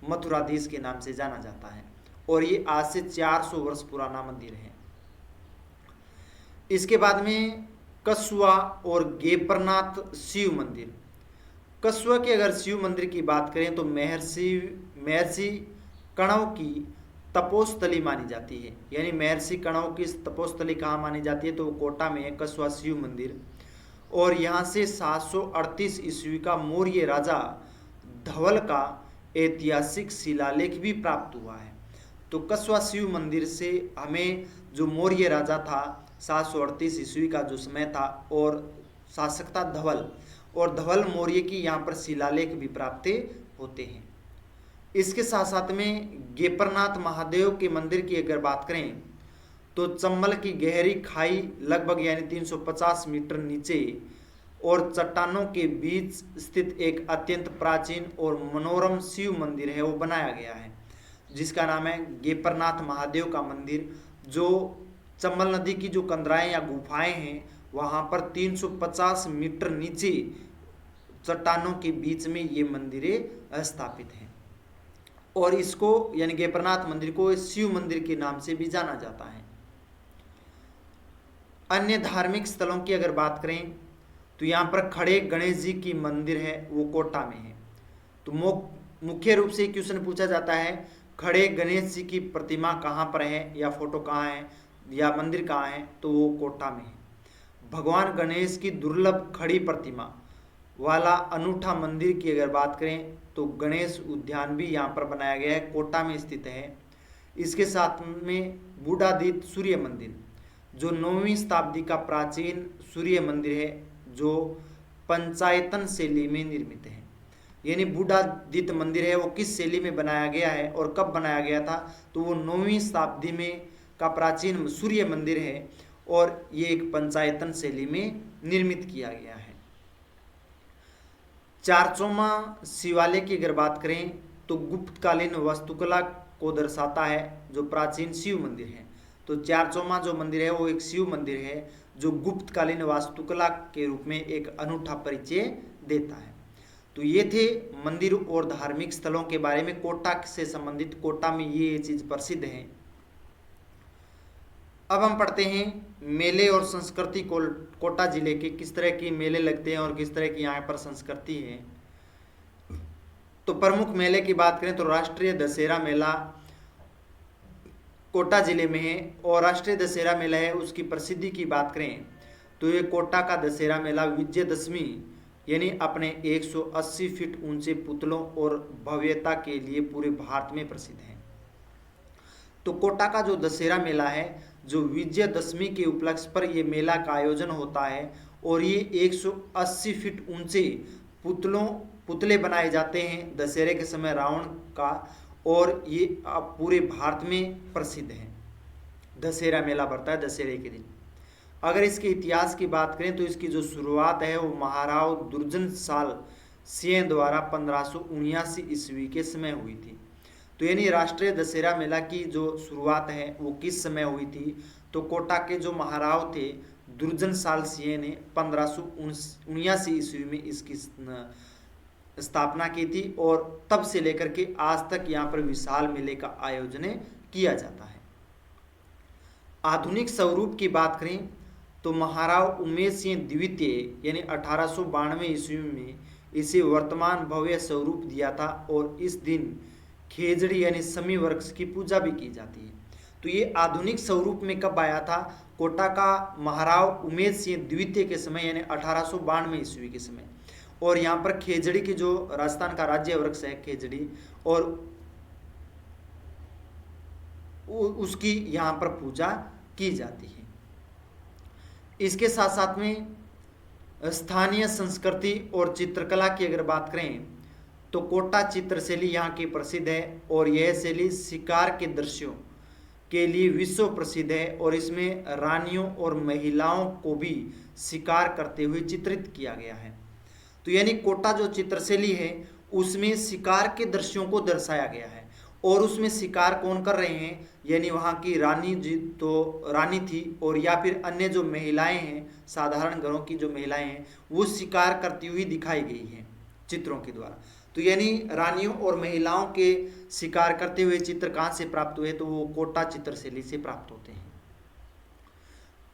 मथुराधीश के नाम से जाना जाता है और ये आज से 400 वर्ष पुराना मंदिर है। इसके बाद में कस्वा और गेपरनाथ शिव मंदिर। कस्वा के अगर शिव मंदिर की बात करें तो महर्षि कणव की तपोस्थली मानी जाती है, यानी महर्षि कणव की तपोस्थली कहाँ मानी जाती है? तो वो कोटा में है कस्वा शिव मंदिर। और यहाँ से 738 ईस्वी का मौर्य राजा धवल का ऐतिहासिक शिलालेख भी प्राप्त हुआ है। तो कस्वा शिव मंदिर से हमें जो मौर्य राजा था 738 ईस्वी का जो समय था और शासक था धवल, और धवल मौर्य की यहाँ पर शिलालेख भी प्राप्त होते हैं। इसके साथ साथ में गेपरनाथ महादेव के मंदिर की अगर बात करें तो चंबल की गहरी खाई लगभग यानी 350 मीटर नीचे और चट्टानों के बीच स्थित एक अत्यंत प्राचीन और मनोरम शिव मंदिर है वो बनाया गया है जिसका नाम है गेपरनाथ महादेव का मंदिर, जो चंबल नदी की जो कंदराएं या गुफाएं हैं वहाँ पर 350 मीटर नीचे चट्टानों के बीच में ये मंदिरें स्थापित हैं और इसको यानी गेपरनाथ मंदिर को शिव मंदिर के नाम से भी जाना जाता है। अन्य धार्मिक स्थलों की अगर बात करें तो यहाँ पर खड़े गणेश जी की मंदिर है वो कोटा में है। तो मुख्य रूप से क्वेश्चन पूछा जाता है खड़े गणेश जी की प्रतिमा कहाँ पर है या फोटो कहाँ है या मंदिर कहाँ है? तो वो कोटा में है। भगवान गणेश की दुर्लभ खड़ी प्रतिमा वाला अनूठा मंदिर की अगर बात करें तो गणेश उद्यान भी यहाँ पर बनाया गया है, कोटा में स्थित है। इसके साथ में बूढ़ादीत सूर्य मंदिर जो 9वीं शताब्दी का प्राचीन सूर्य मंदिर है जो पंचायतन शैली में निर्मित है। यानी बूढ़ादीत मंदिर है वो किस शैली में बनाया गया है और कब बनाया गया था? तो वो 9वीं शताब्दी में का प्राचीन सूर्य मंदिर है और ये एक पंचायतन शैली में निर्मित किया गया है। चारचौमा शिवालय की अगर बात करें तो गुप्तकालीन वास्तुकला को दर्शाता है जो प्राचीन शिव मंदिर है। तो चारचौमा जो मंदिर है वो एक शिव मंदिर है जो गुप्तकालीन वास्तुकला के रूप में एक अनूठा परिचय देता है। तो ये थे मंदिर और धार्मिक स्थलों के बारे में कोटा से संबंधित। कोटा में ये चीज प्रसिद्ध है। अब हम पढ़ते हैं मेले और संस्कृति कोटा जिले के किस तरह के मेले लगते हैं और किस तरह की यहाँ पर संस्कृति है। तो प्रमुख मेले की बात करें तो राष्ट्रीय दशहरा मेला कोटा जिले में है, और राष्ट्रीय दशहरा मेला है उसकी प्रसिद्धि की बात करें तो ये कोटा का दशहरा मेला विजयदशमी यानी अपने 180 फीट ऊंचे पुतलों और भव्यता के लिए पूरे भारत में प्रसिद्ध है। तो कोटा का जो दशहरा मेला है, जो विजयदशमी के उपलक्ष्य पर यह मेला का आयोजन होता है, और ये 180 फीट ऊंचे पुतले बनाए जाते हैं दशहरे के समय रावण का, और ये पूरे भारत में प्रसिद्ध है। दशहरा मेला पड़ता है दशहरे के दिन। अगर इसके इतिहास की बात करें तो इसकी जो शुरुआत है वो महाराव दुर्जनशाल सिंह द्वारा 1579 ईस्वी के समय हुई थी। तो यानी राष्ट्रीय दशहरा मेला की जो शुरुआत है वो किस समय हुई थी, तो कोटा के जो महाराव थे दुर्जनशाल सिंह ने 1579 ईस्वी में इसकी स्थापना की थी, और तब से लेकर के आज तक यहाँ पर विशाल मेले का आयोजन किया जाता है। आधुनिक स्वरूप की बात करें तो महाराव उमेश सिंह द्वितीय यानी 1892 ईस्वी में इसे वर्तमान भव्य स्वरूप दिया था, और इस दिन खेजड़ी यानी समी वृक्ष की पूजा भी की जाती है। तो ये आधुनिक स्वरूप में कब आया था, कोटा का महाराव उमेश सिंह द्वितीय के समय यानी 1892 ईस्वी के समय, और यहाँ पर खेजड़ी की जो राजस्थान का राज्य वृक्ष है खेजड़ी, और उसकी यहाँ पर पूजा की जाती है। इसके साथ साथ में स्थानीय संस्कृति और चित्रकला की अगर बात करें तो कोटा चित्र शैली यहाँ की प्रसिद्ध है, और यह शैली शिकार के दृश्यों के लिए विश्व प्रसिद्ध है, और इसमें रानियों और महिलाओं को भी शिकार करते हुए चित्रित किया गया है। तो यानी कोटा जो चित्रशैली है उसमें शिकार के दृश्यों को दर्शाया गया है, और उसमें शिकार कौन कर रहे हैं, यानी वहाँ की रानी जी तो रानी थी, और या फिर अन्य जो महिलाएं हैं साधारण घरों की जो महिलाएं हैं वो शिकार करती हुई दिखाई गई हैं चित्रों के द्वारा। तो यानी रानियों और महिलाओं के शिकार करते हुए चित्र कहाँ से प्राप्त हुए, तो वो कोटा चित्रशैली से प्राप्त होते हैं।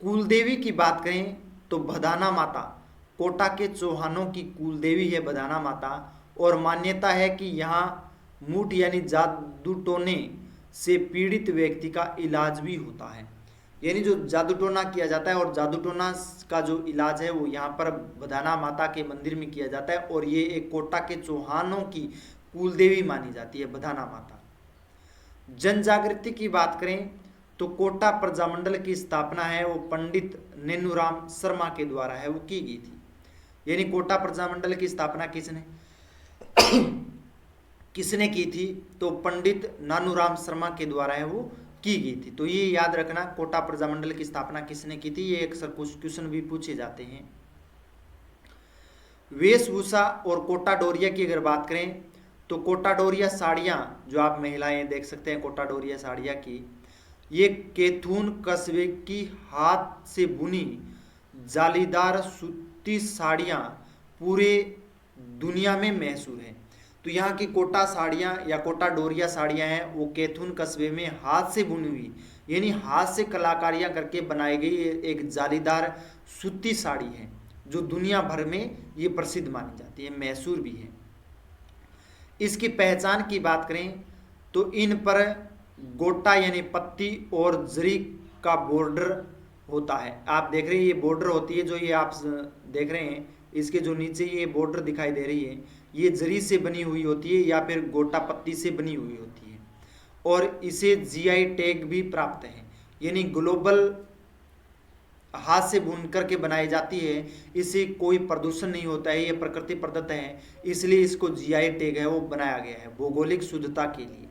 कुलदेवी की बात करें तो बधाना माता कोटा के चौहानों की कुलदेवी है बधाना माता, और मान्यता है कि यहाँ मूठ यानी जादू टोने से पीड़ित व्यक्ति का इलाज भी होता है। यानी जो जादू टोना किया जाता है, और जादू टोना का जो इलाज है वो यहाँ पर बधाना माता के मंदिर में किया जाता है, और ये एक कोटा के चौहानों की कुलदेवी मानी जाती है बधाना माता। जन जागृति की बात करें तो कोटा प्रजामंडल की स्थापना है वो पंडित नेनुराम शर्मा के द्वारा है वो की गई थी। यानी कोटा प्रजामंडल की स्थापना किसने की थी, तो पंडित नानूराम शर्मा के द्वारा है वो की गई थी। तो ये याद रखना कोटा प्रजामंडल की स्थापना किसने की थी, ये अक्सर कुछ क्वेश्चन भी पूछे जाते हैं। वेशभूषा और कोटा डोरिया की अगर बात करें तो कोटा डोरिया साड़ियाँ जो आप महिलाएं देख सकते हैं कोटा डोरिया साड़ियाँ की, ये कैथून कस्बे की हाथ से बुनी जालीदार सूती साड़ियाँ पूरे दुनिया में मशहूर है। तो यहाँ की कोटा साड़ियाँ या कोटा डोरिया साड़ियाँ हैं वो कैथून कस्बे में हाथ से बुनी हुई यानी हाथ से कलाकारियाँ करके बनाई गई एक जालीदार सूती साड़ी है जो दुनिया भर में ये प्रसिद्ध मानी जाती है, मशहूर भी है। इसकी पहचान की बात करें तो इन पर गोटा यानी पत्ती और जरी का बॉर्डर होता है। आप देख रहे हैं ये बॉर्डर होती है जो ये आप देख रहे हैं, इसके जो नीचे ये बॉर्डर दिखाई दे रही है ये जरी से बनी हुई होती है या फिर गोटा पत्ती से बनी हुई होती है, और इसे जीआई टैग भी प्राप्त है। यानी ग्लोबल हाथ से बुन करके बनाई जाती है, इससे कोई प्रदूषण नहीं होता है, ये प्रकृति प्रदत्त है, इसलिए इसको जीआई टैग है वो बनाया गया है भौगोलिक शुद्धता के लिए।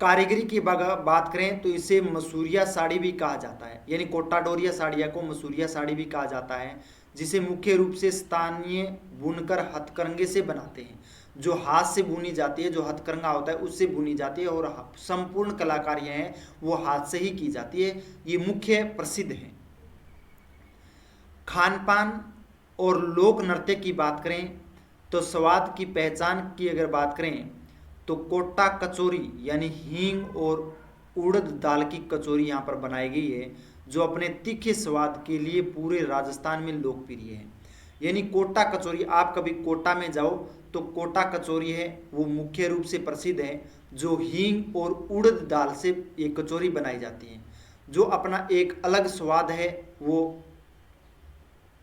कारीगरी की बात करें तो इसे मसूरिया साड़ी भी कहा जाता है, यानी कोटा डोरिया साड़िया को मसूरिया साड़ी भी कहा जाता है, जिसे मुख्य रूप से स्थानीय बुनकर हथकरघे से बनाते हैं। जो हाथ से बुनी जाती है, जो हथकरघा होता है उससे बुनी जाती है, और संपूर्ण कलाकारियाँ हैं वो हाथ से ही की जाती है, ये मुख्य प्रसिद्ध है। खान पान और लोक नृत्य की बात करें तो स्वाद की पहचान की अगर बात करें तो कोटा कचौरी यानी हींग और उड़द दाल की कचौरी यहाँ पर बनाई गई है, जो अपने तीखे स्वाद के लिए पूरे राजस्थान में लोकप्रिय है। यानी कोटा कचौरी, आप कभी कोटा में जाओ तो कोटा कचौरी है वो मुख्य रूप से प्रसिद्ध है, जो हींग और उड़द दाल से ये कचौरी बनाई जाती है, जो अपना एक अलग स्वाद है वो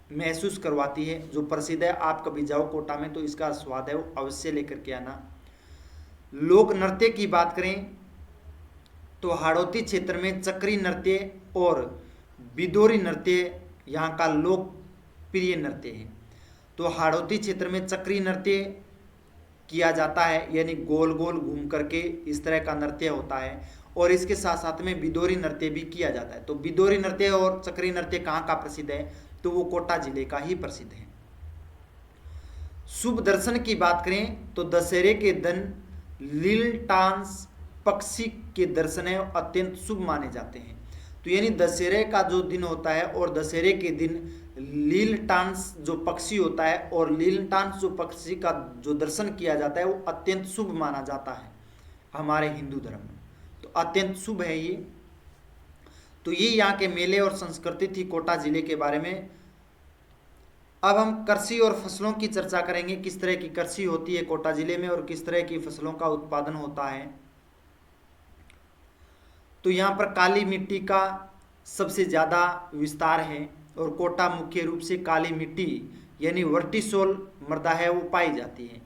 महसूस करवाती है, जो प्रसिद्ध है। आप कभी जाओ कोटा में तो इसका स्वाद है वो अवश्य लेकर के आना। लोक नृत्य की बात करें तो हाड़ौती क्षेत्र में चक्री नृत्य और बिदोरी नृत्य यहाँ का लोकप्रिय नृत्य है। तो हाड़ौती क्षेत्र में चक्री नृत्य किया जाता है, यानी गोल गोल घूम करके इस तरह का नृत्य होता है, और इसके साथ साथ में बिदोरी नृत्य भी किया जाता है। तो बिदोरी नृत्य और चक्री नृत्य कहाँ का प्रसिद्ध है, तो वो कोटा जिले का ही प्रसिद्ध है। शुभ दर्शन की बात करें तो दशहरे के दिन लीलटांस पक्षी के दर्शन है अत्यंत शुभ माने जाते हैं। तो यानी दशहरे का जो दिन होता है और दशहरे के दिन लीलटांस जो पक्षी होता है और लीलटांस जो पक्षी का जो दर्शन किया जाता है वो अत्यंत शुभ माना जाता है हमारे हिंदू धर्म में। तो अत्यंत शुभ है ये। तो ये यहाँ के मेले और संस्कृति थी कोटा जिले के बारे में। अब हम कृषि और फसलों की चर्चा करेंगे, किस तरह की कृषि होती है कोटा जिले में और किस तरह की फसलों का उत्पादन होता है। तो यहाँ पर काली मिट्टी का सबसे ज़्यादा विस्तार है और कोटा मुख्य रूप से काली मिट्टी यानी वर्टिसोल मृदा है वो पाई जाती है।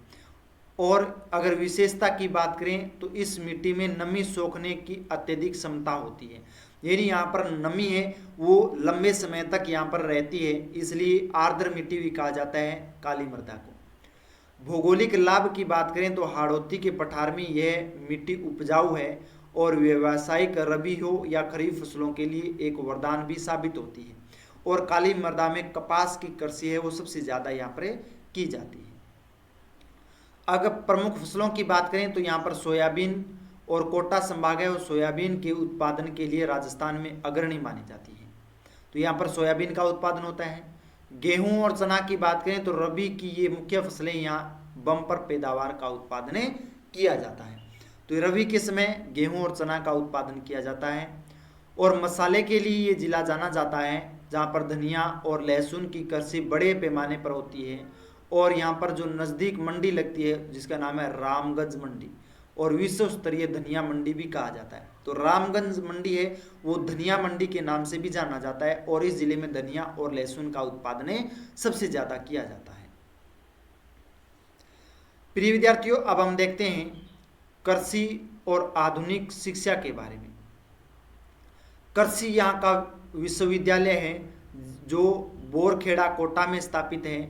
और अगर विशेषता की बात करें तो इस मिट्टी में नमी सोखने की अत्यधिक क्षमता होती है, यानी यहाँ पर नमी है वो लंबे समय तक यहाँ पर रहती है, इसलिए आर्द्र मिट्टी भी कहा जाता है काली मृदा को। भौगोलिक लाभ की बात करें तो हाड़ौती के पठार में यह मिट्टी उपजाऊ है और व्यावसायिक रबी हो या खरीफ फसलों के लिए एक वरदान भी साबित होती है। और काली मृदा में कपास की कृषि है वो सबसे ज़्यादा यहाँ पर की जाती है। अगर प्रमुख फसलों की बात करें तो यहाँ पर सोयाबीन और कोटा संभाग है और सोयाबीन के उत्पादन के लिए राजस्थान में अग्रणी मानी जाती है। तो यहाँ पर सोयाबीन का उत्पादन होता है। गेहूं और चना की बात करें तो रबी की ये मुख्य फसलें यहाँ बम्पर पैदावार का उत्पादन किया जाता है। तो रबी के समय गेहूं और चना का उत्पादन किया जाता है। और मसाले के लिए ये जिला जाना जाता है जहाँ पर धनिया और लहसुन की कृषि बड़े पैमाने पर होती है। और यहाँ पर जो नज़दीक मंडी लगती है जिसका नाम है रामगंज मंडी, और विश्व स्तरीय धनिया मंडी भी कहा जाता है। तो रामगंज मंडी है वो धनिया मंडी के नाम से भी जाना जाता है और इस जिले में धनिया और लहसुन का उत्पादन सबसे ज़्यादा किया जाता है। प्रिय विद्यार्थियों, अब हम देखते हैं कृषि और आधुनिक शिक्षा के बारे में। कृषि यहाँ का विश्वविद्यालय है जो बोरखेड़ा कोटा में स्थापित है।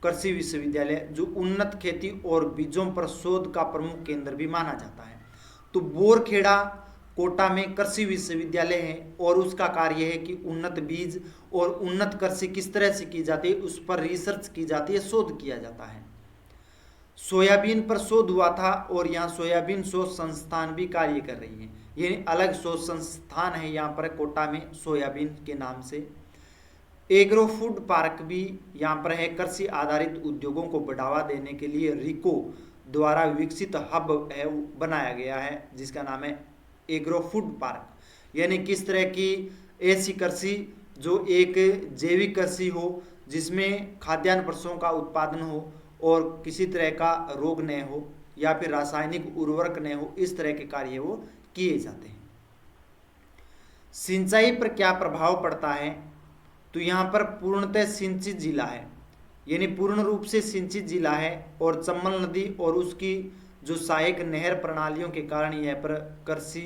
कृषि विश्वविद्यालय जो उन्नत खेती और बीजों पर शोध का प्रमुख केंद्र भी माना जाता है। तो बोरखेड़ा कोटा में कृषि विश्वविद्यालय है और उसका कार्य है कि उन्नत बीज और उन्नत कृषि किस तरह से की जाती है उस पर रिसर्च की जाती है, शोध किया जाता है। सोयाबीन पर शोध हुआ था और यहाँ सोयाबीन शोध संस्थान भी कार्य कर रही है, यानी अलग शोध संस्थान है यहाँ पर कोटा में सोयाबीन के नाम से। एग्रो फूड पार्क भी यहाँ पर है। कृषि आधारित उद्योगों को बढ़ावा देने के लिए रिको द्वारा विकसित हब है बनाया गया है जिसका नाम है एग्रो फूड पार्क। यानी किस तरह की ऐसी कृषि जो एक जैविक कृषि हो जिसमें खाद्यान्न पशुओं का उत्पादन हो और किसी तरह का रोग न हो या फिर रासायनिक उर्वरक न हो, इस तरह के कार्य वो किए जाते हैं। सिंचाई पर क्या प्रभाव पड़ता है, तो यहाँ पर पूर्णतः सिंचित जिला है, यानी पूर्ण रूप से सिंचित जिला है और चम्बल नदी और उसकी जो सहायक नहर प्रणालियों के कारण यह पर कृषि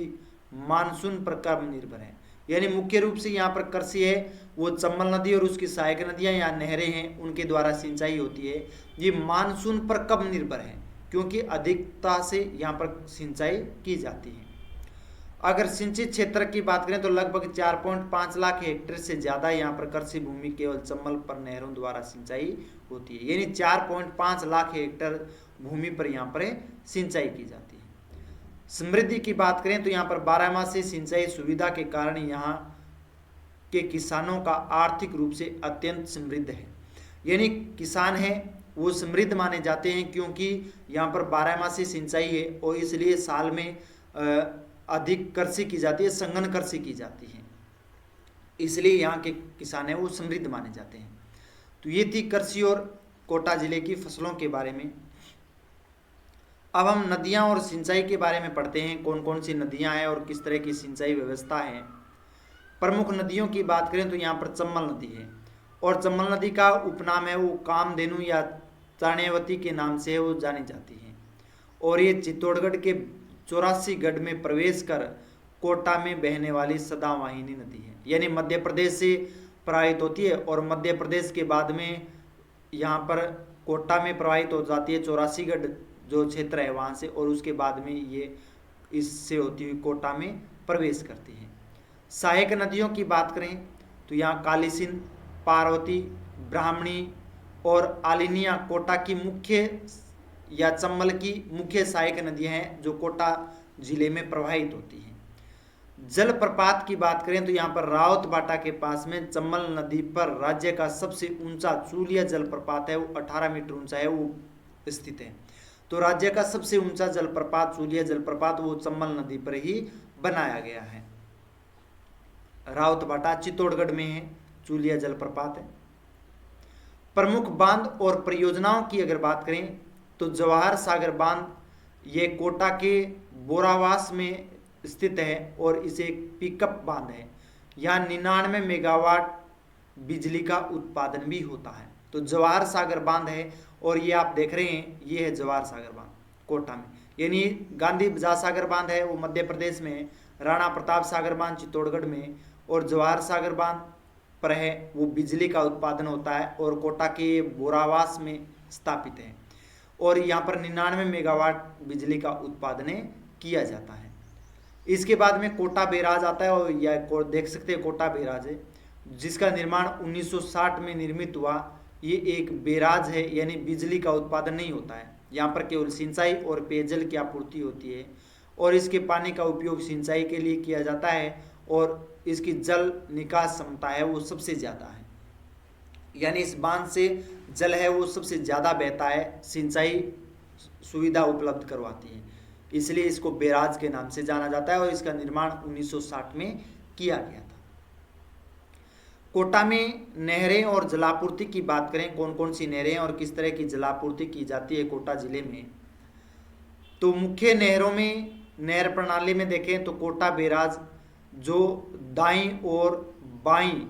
मानसून पर कम निर्भर है। यानी मुख्य रूप से यहाँ पर कृषि है वो चम्बल नदी और उसकी सहायक नदियाँ या नहरें हैं उनके द्वारा सिंचाई होती है। ये मानसून पर कब निर्भर है क्योंकि अधिकता से यहाँ पर सिंचाई की जाती है। अगर सिंचित क्षेत्र की बात करें तो लगभग 4.5 लाख हेक्टेयर से ज़्यादा यहाँ पर कृषि भूमि केवल चम्बल पर नहरों द्वारा सिंचाई होती है, यानी 4.5 लाख हेक्टेयर भूमि पर यहाँ पर सिंचाई की जाती है। समृद्धि की बात करें तो यहाँ पर 12 मासी सिंचाई सुविधा के कारण यहाँ के किसानों का आर्थिक रूप से अत्यंत समृद्ध है, यानी किसान है वो समृद्ध माने जाते हैं क्योंकि यहाँ पर 12 मासी सिंचाई है और इसलिए साल में अधिक कृषि की जाती है, संघन कृषि की जाती है, इसलिए यहाँ के किसान हैं वो समृद्ध माने जाते हैं। तो ये थी कृषि और कोटा जिले की फसलों के बारे में। अब हम नदियाँ और सिंचाई के बारे में पढ़ते हैं, कौन कौन सी नदियाँ हैं और किस तरह की सिंचाई व्यवस्था है। प्रमुख नदियों की बात करें तो यहाँ पर चम्बल नदी है, और चम्बल नदी का उपनाम है वो कामधेनु या चाणेवती के नाम से वो जानी जाती है, और ये चित्तौड़गढ़ के 84 गढ़ में प्रवेश कर कोटा में बहने वाली सदावाहिनी नदी है। यानी मध्य प्रदेश से प्रवाहित होती है और मध्य प्रदेश के बाद में यहाँ पर कोटा में प्रवाहित हो जाती है 84 गढ़ जो क्षेत्र है वहाँ से, और उसके बाद में ये इससे होती हुई कोटा में प्रवेश करती है। सहायक नदियों की बात करें तो यहाँ कालीसिंध, पार्वती, ब्राह्मणी और आलिनिया कोटा की मुख्य या चंबल की मुख्य सहायक नदियाँ हैं जो कोटा जिले में प्रवाहित होती हैं। जलप्रपात की बात करें तो यहाँ पर रावत बाटा के पास में चंबल नदी पर राज्य का सबसे ऊंचा चूलिया जलप्रपात है, वो 18 मीटर ऊंचा है, वो स्थित है। तो राज्य का सबसे ऊंचा जलप्रपात चूलिया जलप्रपात वो चंबल नदी पर ही बनाया गया है। रावत बाटा चित्तौड़गढ़ में है, चूलिया जलप्रपात है। प्रमुख बांध और परियोजनाओं की अगर बात करें तो जवाहर सागर बांध ये कोटा के बोरावास में स्थित है और इसे एक पिकअप बांध है। यहाँ 99 मेगावाट बिजली का उत्पादन भी होता है। तो जवाहर सागर बांध है, और ये आप देख रहे हैं ये है जवाहर सागर बांध कोटा में। यानी गांधी बजाज सागर बांध है वो मध्य प्रदेश में, राणा प्रताप सागर बांध चित्तौड़गढ़ में, और जवाहर सागर बांध पर है वो बिजली का उत्पादन होता है और कोटा के बोरावास में स्थापित है, और यहाँ पर 99 मेगावाट बिजली का उत्पादन किया जाता है। इसके बाद में कोटा बैराज आता है, और यह देख सकते हैं कोटा बैराज है जिसका निर्माण 1960 में निर्मित हुआ। ये एक बैराज है, यानी बिजली का उत्पादन नहीं होता है, यहाँ पर केवल सिंचाई और पेयजल की आपूर्ति होती है, और इसके पानी का उपयोग सिंचाई के लिए किया जाता है, और इसकी जल निकास क्षमता है वो सबसे ज़्यादा है। यानी इस बांध से जल है वो सबसे ज़्यादा बहता है, सिंचाई सुविधा उपलब्ध करवाती है, इसलिए इसको बैराज के नाम से जाना जाता है, और इसका निर्माण 1960 में किया गया था। कोटा में नहरें और जलापूर्ति की बात करें, कौन कौन सी नहरें और किस तरह की जलापूर्ति की जाती है कोटा जिले में, तो मुख्य नहरों में नहर प्रणाली में देखें तो कोटा बैराज जो दाईं और बाईं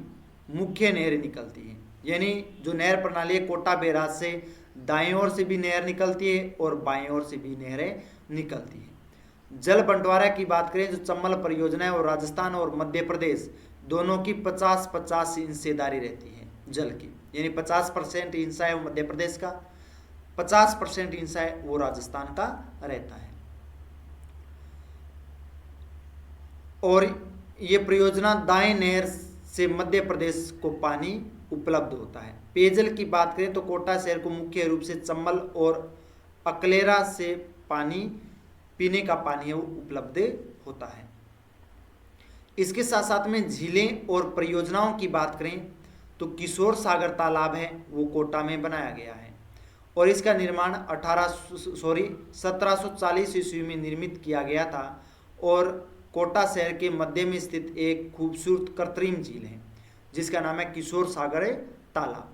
मुख्य नहरें निकलती हैं। यानी जो नहर प्रणाली है कोटा बैराज से दाईं ओर से भी नहर निकलती है और बाईं ओर से भी नहरें निकलती हैं। जल बंटवारा की बात करें जो चंबल परियोजना है और राजस्थान और मध्य प्रदेश दोनों की 50-50 हिस्सेदारी रहती है जल की, यानी 50% हिस्सा है वो मध्य प्रदेश का, 50% हिस्सा है वो राजस्थान का रहता है। और ये परियोजना दाएं नहर से मध्य प्रदेश को पानी उपलब्ध होता है। पेयजल की बात करें तो कोटा शहर को मुख्य रूप से चंबल और अकलेरा से पानी पीने का पानी है वो उपलब्ध होता है। इसके साथ साथ में झीलें और परियोजनाओं की बात करें तो किशोर सागर तालाब है वो कोटा में बनाया गया है, और इसका निर्माण 1740 ईस्वी में निर्मित किया गया था, और कोटा शहर के मध्य में स्थित एक खूबसूरत कृत्रिम झील है जिसका नाम है किशोर सागर तालाब,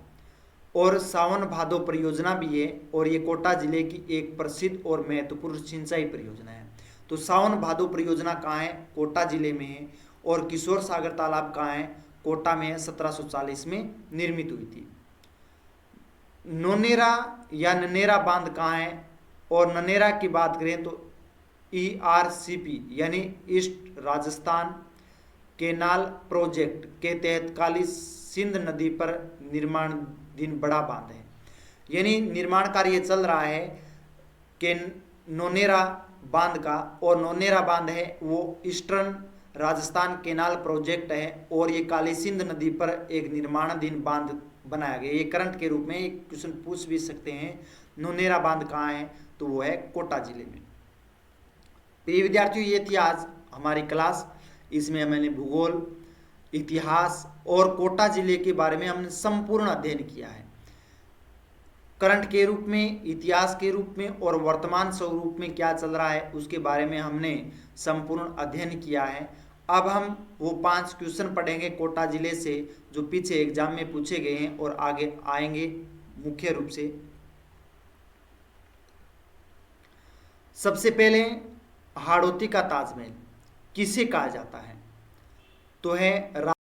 और सावन भादो परियोजना भी है, और ये कोटा जिले की एक प्रसिद्ध और महत्वपूर्ण सिंचाई परियोजना है। तो सावन भादो परियोजना कहाँ है? कोटा जिले में है, और किशोर सागर तालाब कहाँ है? कोटा में है, 1740 में निर्मित हुई थी। नोनेरा या ननेरा बांध कहाँ है? और ननेरा की बात करें तो ERCP यानी ईस्ट राजस्थान केनाल प्रोजेक्ट के तहत काली सिंध नदी पर निर्माणाधीन बड़ा बांध है। यानी निर्माण कार्य चल रहा है कि नोनेरा बांध का, और नोनेरा बांध है वो ईस्टर्न राजस्थान केनाल प्रोजेक्ट है, और ये काली सिंध नदी पर एक निर्माणाधीन बांध बनाया गया। ये करंट के रूप में एक क्वेश्चन पूछ भी सकते हैं, नोनेरा बांध कहाँ है? तो वो है कोटा जिले में। प्रिय विद्यार्थियों, ये थी आज हमारी क्लास। इसमें मैंने भूगोल, इतिहास और कोटा जिले के बारे में हमने संपूर्ण अध्ययन किया है। करंट के रूप में, इतिहास के रूप में और वर्तमान स्वरूप में क्या चल रहा है उसके बारे में हमने संपूर्ण अध्ययन किया है। अब हम वो 5 क्वेश्चन पढ़ेंगे कोटा जिले से जो पीछे एग्जाम में पूछे गए हैं और आगे आएंगे मुख्य रूप से। सबसे पहले हाड़ौती का ताजमहल किसे कहा जाता है? तो है